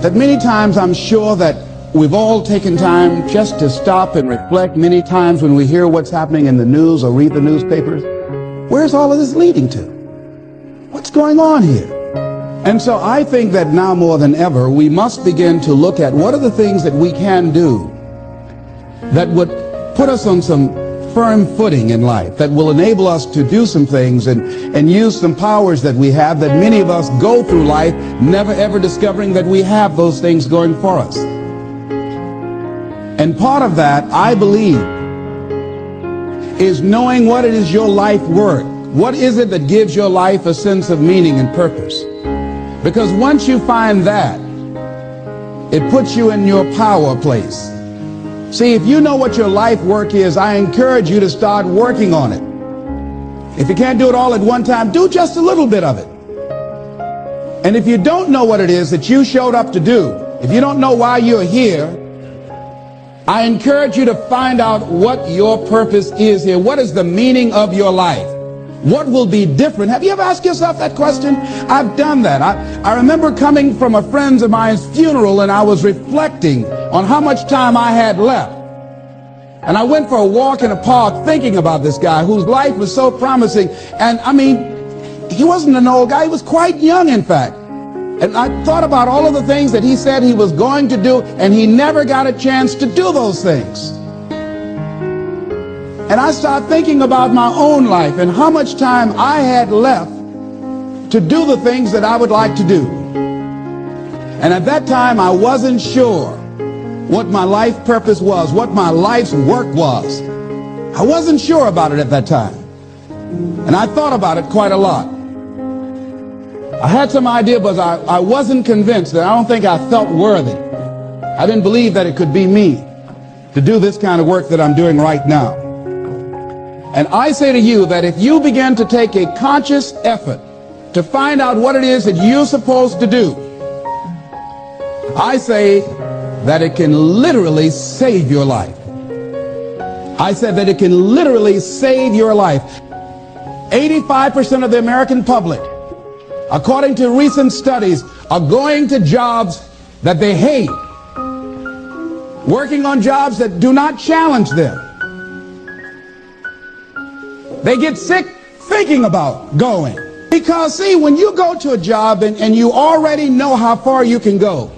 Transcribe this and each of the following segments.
that many times I'm sure that we've all taken time just to stop and reflect many times when we hear what's happening in the news or read the newspapers. Where's all of this leading to? What's going on here? And so I think that now more than ever, we must begin to look at what are the things that we can do that would put us on some firm footing in life, that will enable us to do some things and use some powers that we have, that many of us go through life never ever discovering that we have those things going for us. And part of that, I believe, is knowing what it is your life worth. What is it that gives your life a sense of meaning and purpose? Because once you find that, it puts you in your power place. See, if you know what your life work is, I encourage you to start working on it. If you can't do it all at one time, do just a little bit of it. And if you don't know what it is that you showed up to do, if you don't know why you're here, I encourage you to find out what your purpose is here. What is the meaning of your life? What will be different? Have you ever asked yourself that question? I've done that. I remember coming from a friend of mine's funeral, and I was reflecting on how much time I had left. And I went for a walk in a park thinking about this guy whose life was so promising. And I mean, he wasn't an old guy. He was quite young, in fact. And I thought about all of the things that he said he was going to do, and he never got a chance to do those things. And I started thinking about my own life and how much time I had left to do the things that I would like to do. And at that time, I wasn't sure what my life purpose was, what my life's work was. I wasn't sure about it at that time. And I thought about it quite a lot. I had some idea, but I wasn't convinced. That I don't think I felt worthy. I didn't believe that it could be me to do this kind of work that I'm doing right now. And I say to you that if you begin to take a conscious effort to find out what it is that you're supposed to do, I say that it can literally save your life. I said that it can literally save your life. 85% of the American public, according to recent studies, are going to jobs that they hate, working on jobs that do not challenge them. They get sick thinking about going. Because, see, when you go to a job and you already know how far you can go,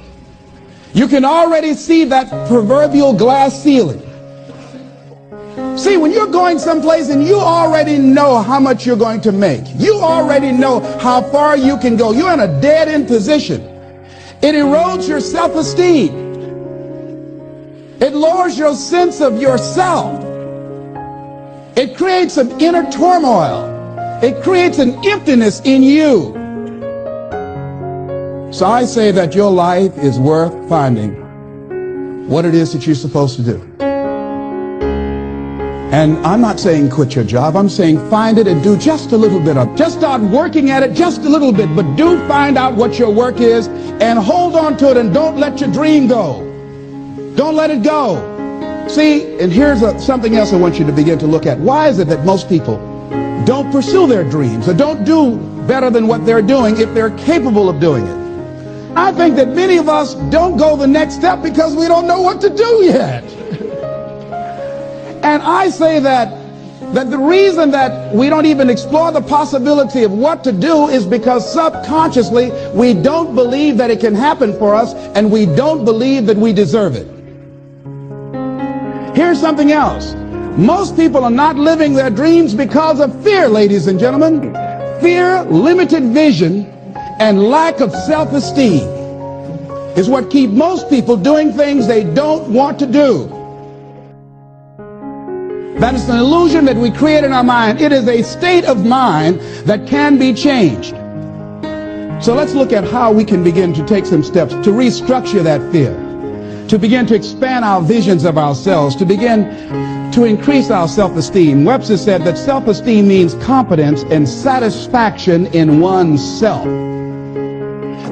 you can already see that proverbial glass ceiling. See, when you're going someplace and you already know how much you're going to make, you already know how far you can go, you're in a dead-end position. It erodes your self-esteem. It lowers your sense of yourself. It creates an inner turmoil. It creates an emptiness in you. So I say that your life is worth finding what it is that you're supposed to do. And I'm not saying quit your job. I'm saying find it and do just a little bit of it. Just start working at it just a little bit, but do find out what your work is and hold on to it, and don't let your dream go. Don't let it go. See, and here's something else I want you to begin to look at. Why is it that most people don't pursue their dreams or don't do better than what they're doing if they're capable of doing it? I think that many of us don't go the next step because we don't know what to do yet. And I say that the reason that we don't even explore the possibility of what to do is because subconsciously we don't believe that it can happen for us, and we don't believe that we deserve it. Here's something else. Most people are not living their dreams because of fear, ladies and gentlemen. Fear, limited vision, and lack of self-esteem is what keep most people doing things they don't want to do. That is an illusion that we create in our mind. It is a state of mind that can be changed. So let's look at how we can begin to take some steps to restructure that fear, to begin to expand our visions of ourselves, to begin to increase our self-esteem. Webster said that self-esteem means confidence and satisfaction in oneself.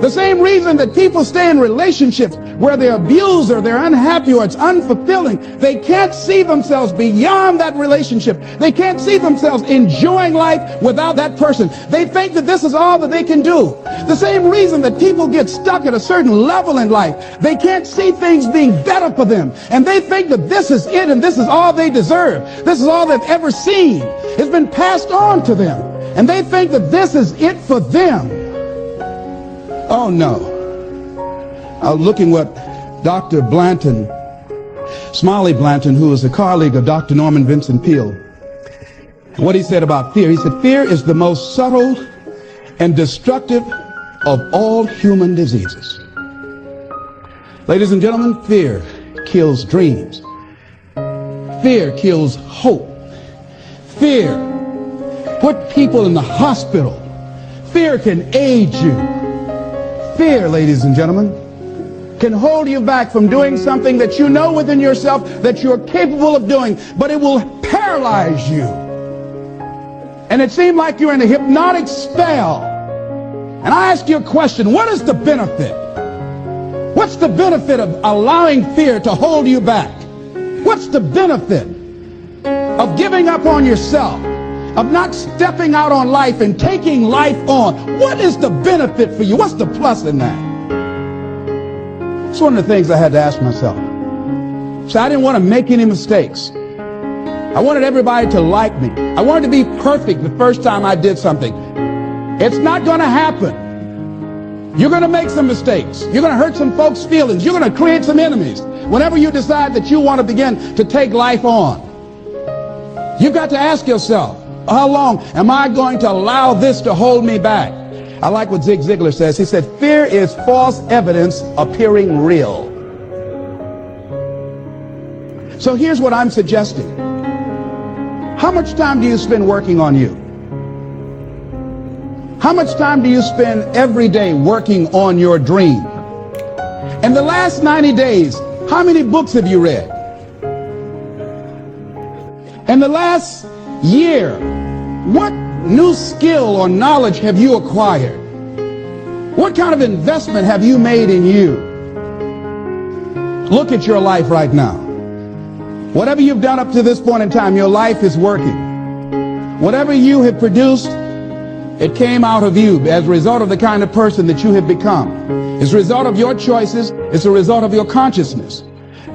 The same reason that people stay in relationships where they're abused or they're unhappy or it's unfulfilling, they can't see themselves beyond that relationship. They can't see themselves enjoying life without that person. They think that this is all that they can do. The same reason that people get stuck at a certain level in life, they can't see things being better for them. And they think that this is it and this is all they deserve. This is all they've ever seen. It's been passed on to them. And they think that this is it for them. Oh no. I was looking what Dr. Blanton, Smiley Blanton, who is a colleague of Dr. Norman Vincent Peale, what he said about fear. He said, fear is the most subtle and destructive of all human diseases. Ladies and gentlemen, fear kills dreams. Fear kills hope. Fear put people in the hospital. Fear can age you. Fear, ladies and gentlemen, can hold you back from doing something that you know within yourself that you're capable of doing, but it will paralyze you. And it seemed like you're in a hypnotic spell. And I ask you a question, what is the benefit? What's the benefit of allowing fear to hold you back? What's the benefit of giving up on yourself, of not stepping out on life and taking life on? What is the benefit for you? What's the plus in that? It's one of the things I had to ask myself. So I didn't want to make any mistakes. I wanted everybody to like me. I wanted to be perfect the first time I did something. It's not going to happen. You're going to make some mistakes. You're going to hurt some folks' feelings. You're going to create some enemies whenever you decide that you want to begin to take life on. You've got to ask yourself, how long am I going to allow this to hold me back? I like what Zig Ziglar says. He said, fear is false evidence appearing real. So here's what I'm suggesting. How much time do you spend working on you? How much time do you spend every day working on your dream? In the last 90 days, how many books have you read? In the last year, what new skill or knowledge have you acquired? What kind of investment have you made in you? Look at your life right now. Whatever you've done up to this point in time, your life is working. Whatever you have produced, it came out of you as a result of the kind of person that you have become. It's a result of your choices. It's a result of your consciousness.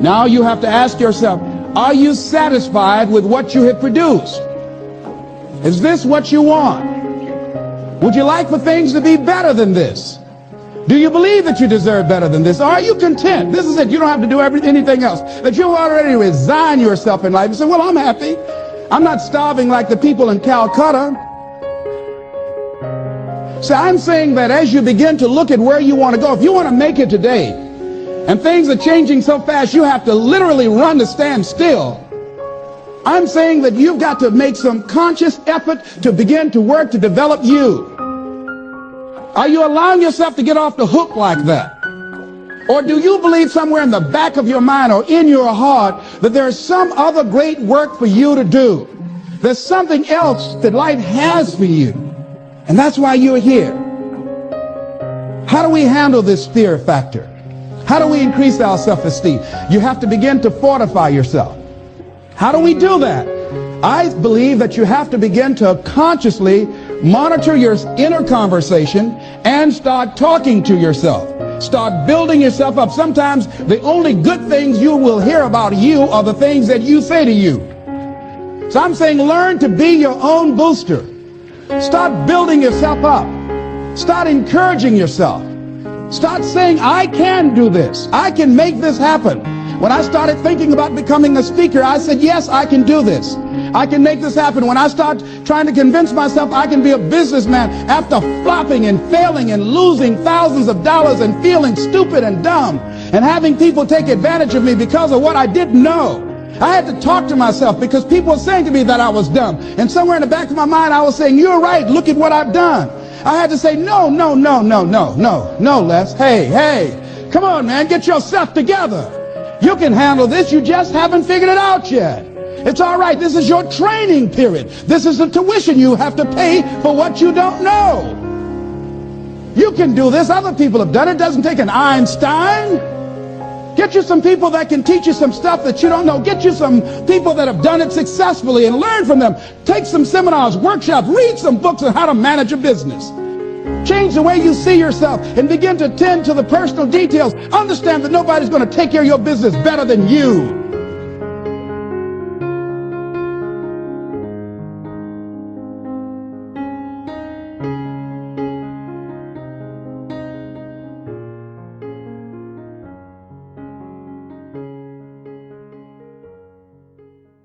Now you have to ask yourself, are you satisfied with what you have produced? Is this what you want? Would you like for things to be better than this? Do you believe that you deserve better than this? Or are you content? This is it. You don't have to do anything else. That you already resign yourself in life and say, well, I'm happy. I'm not starving like the people in Calcutta. So I'm saying that as you begin to look at where you want to go, if you want to make it today, and things are changing so fast you have to literally run to stand still, I'm saying that you've got to make some conscious effort to begin to work to develop you. Are you allowing yourself to get off the hook like that? Or do you believe somewhere in the back of your mind or in your heart that there's some other great work for you to do? There's something else that life has for you. And that's why you're here. How do we handle this fear factor? How do we increase our self-esteem? You have to begin to fortify yourself. How do we do that? I believe that you have to begin to consciously monitor your inner conversation and start talking to yourself. Start building yourself up. Sometimes the only good things you will hear about you are the things that you say to you. So I'm saying learn to be your own booster. Start building yourself up. Start encouraging yourself. Start saying, I can do this. I can make this happen. When I started thinking about becoming a speaker, I said, yes, I can do this. I can make this happen. When I start trying to convince myself I can be a businessman after flopping and failing and losing thousands of dollars and feeling stupid and dumb and having people take advantage of me because of what I didn't know. I had to talk to myself because people were saying to me that I was dumb. And somewhere in the back of my mind, I was saying, you're right. Look at what I've done. I had to say, no, Les. Hey, come on, man. Get yourself together. You can handle this. You just haven't figured it out yet. It's all right. This is your training period. This is the tuition you have to pay for what you don't know. You can do this. Other people have done it. It doesn't take an Einstein. Get you some people that can teach you some stuff that you don't know. Get you some people that have done it successfully and learn from them. Take some seminars, workshops, read some books on how to manage a business. Change the way you see yourself and begin to tend to the personal details. Understand that nobody's going to take care of your business better than you.